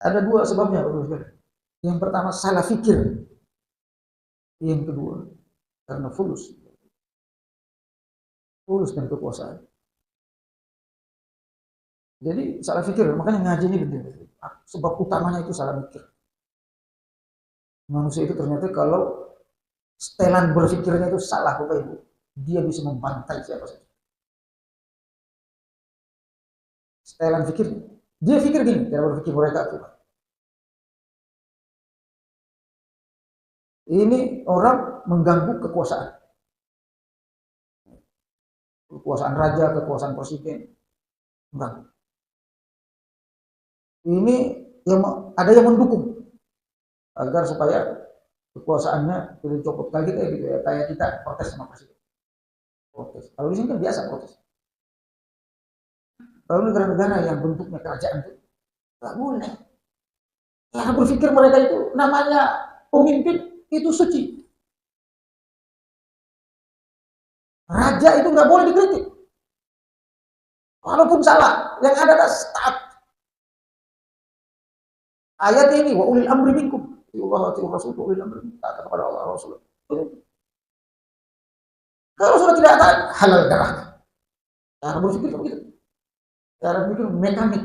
Ada dua sebabnya, Bapak. Yang pertama salah fikir, yang kedua karena fulus dan kekuasaan. Jadi salah fikir, makanya ngaji ini penting. Sebab utamanya itu salah fikir. Manusia itu ternyata kalau setelan berpikirnya itu salah, Bapak Ibu, dia bisa membantai siapa saja. Setelan fikir, dia pikir gini, cara berpikir mereka itu. Ini orang mengganggu kekuasaan. Kekuasaan raja, kekuasaan presiden. Mengganggu. Ini yang ada yang mendukung agar supaya kekuasaannya dicopot lagi gitu ya, kayak kita protes sama presiden. Protes. Kalau di sini kan biasa protes. Kalau negara-negara yang bentuknya kerajaan itu nggak boleh. Cara berpikir mereka itu namanya pemimpin itu suci. Raja itu nggak boleh dikritik. Walaupun salah, yang ada adalah taat. Ayat ini wa ulil amri minkum. Allah wa Rasul ulil amri taat kepada Allah Rasul. Kalau sudah tidak taat, halal darahnya. Cara berpikir begitu. Cara berpikir mekanik.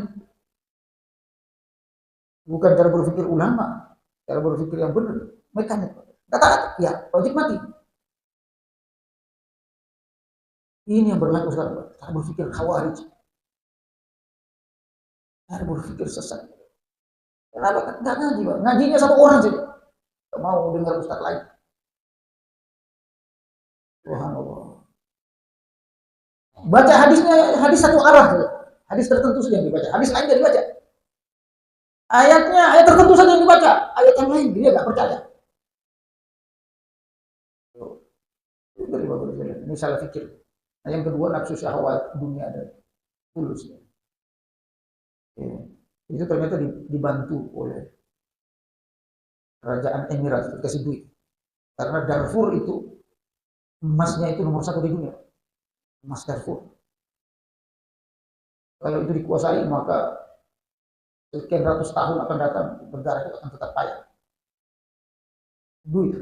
Bukan cara berpikir ulama. Cara berpikir yang benar, mekanik. Kata ya, wajib mati. Ini yang berlaku sekarang. Cara berpikir khawarij. Cara berpikir sesat. Kenapa? Enggak ngaji, Pak. Ngajinya sama orang saja. Enggak mau dengar ustaz lain. Subhanallah. Baca hadisnya, hadis satu arah saja. Hadis tertentu saja yang dibaca. Hadis lain tidak dibaca. Ayatnya, ayat tertentu saja yang dibaca. Ayat yang lain dia enggak percaya. Ini salah fikir. Nah, yang kedua nafsu syahwat dunia ada fulus. Ya. Itu ternyata dibantu oleh kerajaan Emirat, dikasih duit. Karena Darfur itu emasnya itu nomor 1 di dunia. Emas Darfur. Kalau itu dikuasai maka sekian ratus tahun akan datang negara itu akan tetap kaya. Duit.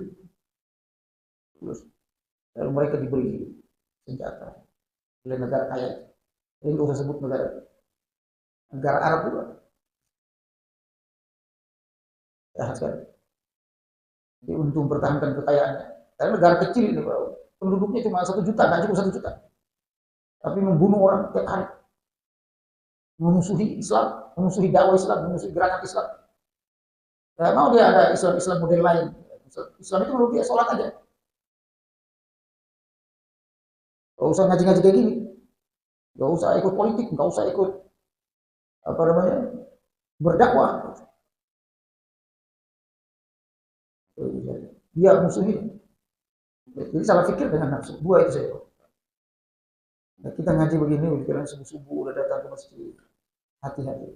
Terus lalu mereka diberi senjata oleh negara kaya. Ini tidak usah sebut negara Arab juga. Jahat sekali. Jadi untuk mempertahankan kekayaannya. Karena negara kecil ini, penduduknya cuma 1 juta, nggak cukup 1 juta. Tapi membunuh orang tiap hari. Memusuhi Islam, memusuhi dakwah Islam, memusuhi gerakan Islam. Tidak mau dia ada Islam model lain. Islam itu menurut dia sholat aja. Gak usah ngaji-ngaji kayak gini. Gak usah ikut politik, gak usah ikut apa namanya berdakwah. Dia musuhi. Jadi salah pikir dengan nafsu. Dua itu saja. Nah, kita ngaji begini, pikiran subuh-subuh udah datang ke masjid. Hati-hati.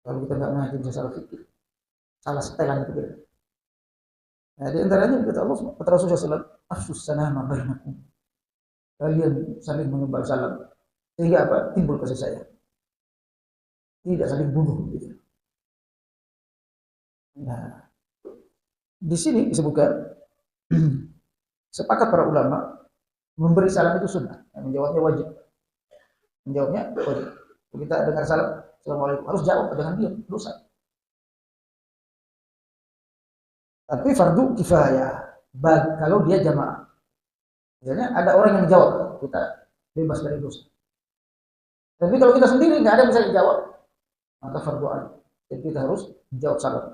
Kalau kita nggak ngaji bisa salah pikir, salah setelan itu. Nah, di antaranya kata Allah, kata Rasulullah SAW, afsus salama bainakum. Kalian saling menebar salam. Sehingga apa? Timbul kasih sayang. Tidak saling bunuh. Gitu. Nah, di sini disebutkan sepakat para ulama memberi salam itu sunnah, menjawabnya wajib. Menjawabnya wajib. Kita dengar salam, assalamualaikum, harus jawab, jangan diam, dosa. Tapi fardu kifayah, kalau dia jamaah. Misalnya ada orang yang jawab, kita bebas dari dosa. Tapi kalau kita sendiri nggak ada yang bisa dijawab, maka fardu ain. Jadi kita harus jawab salam.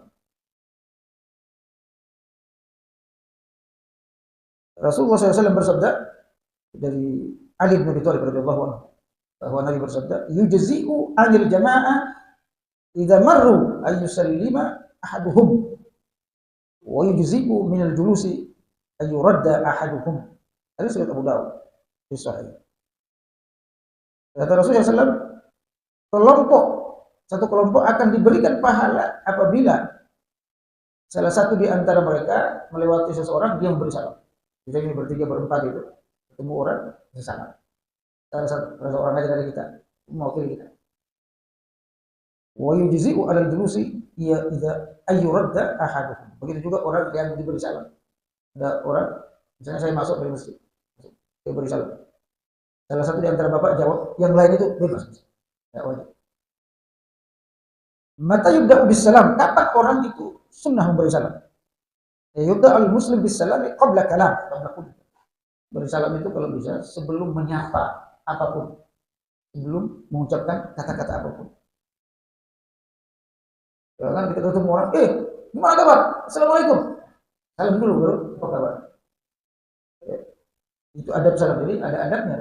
Rasulullah SAW bersabda dari Ali bin Abi Thalib radhiyallahu anhu bahwa Nabi bersabda, "Yujzi'u 'anil jama'ah idza marru ay yusallima ahaduhum wa yujzi'u min al-julusi ay yuradda ahaduhum." Hadis riwayat Abu Dawud di sahih. Kata Rasulullah SAW, satu kelompok akan diberikan pahala apabila salah satu di antara mereka melewati seseorang, dia memberi salam. Misalnya ini bertiga berempat itu ketemu orang salam. Salah satu orang aja dari kita mewakili kita. Wa yujzi'u 'alal julusi ya idza ayyuradda ahaduhum. Begitu juga orang yang diberi salam. Ada orang, misalnya saya masuk dari masjid, saya beri salam. Salah satu di antara bapak jawab, yang lain itu bebas. Tidak wajib. Mata yubda'u bis salam. Kapan orang itu sunnah memberi salam? Yubda al muslim bis salam qabla kalam, qabla qul. Beri salam itu kalau bisa sebelum menyapa apapun, sebelum mengucapkan kata-kata apapun. Jangan kita ketemu orang, gimana kabar? Assalamualaikum. Salam dulu baru apa kabar. Itu adab salam, jadi ada adabnya.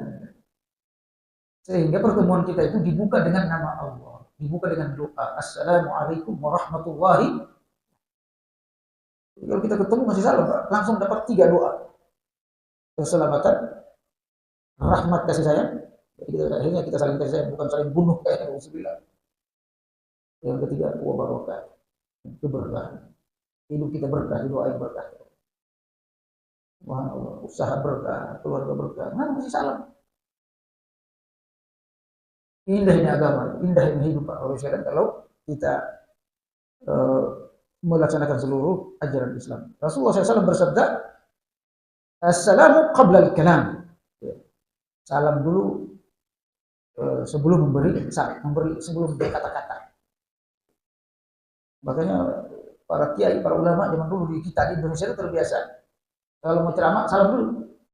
Sehingga pertemuan kita itu dibuka dengan nama Allah, dibuka dengan doa. Assalamualaikum warahmatullahi. Kalau kita ketemu masih salam, Pak, langsung dapat 3 doa. Keselamatan, rahmat kasih sayang. Akhirnya kita saling kasih sayang, bukan saling bunuh kayak Rasulullah. Yang ketiga, wa barakah, keberkahan. Hidup kita berkah, doain berkah. Wah, usaha berkah, keluarga berkah. Nah, masih salam. Indahnya agama, indahnya hidup, Pak. Kalau kita melaksanakan seluruh ajaran Islam. Rasulullah SAW bersabda, Assalamu qabla al-kalam. Salam dulu sebelum memberi sebelum berkata-kata. Makanya para kiai, para ulama zaman dulu di kita di Indonesia itu terbiasa. Kalau mau ceramah, salam dulu.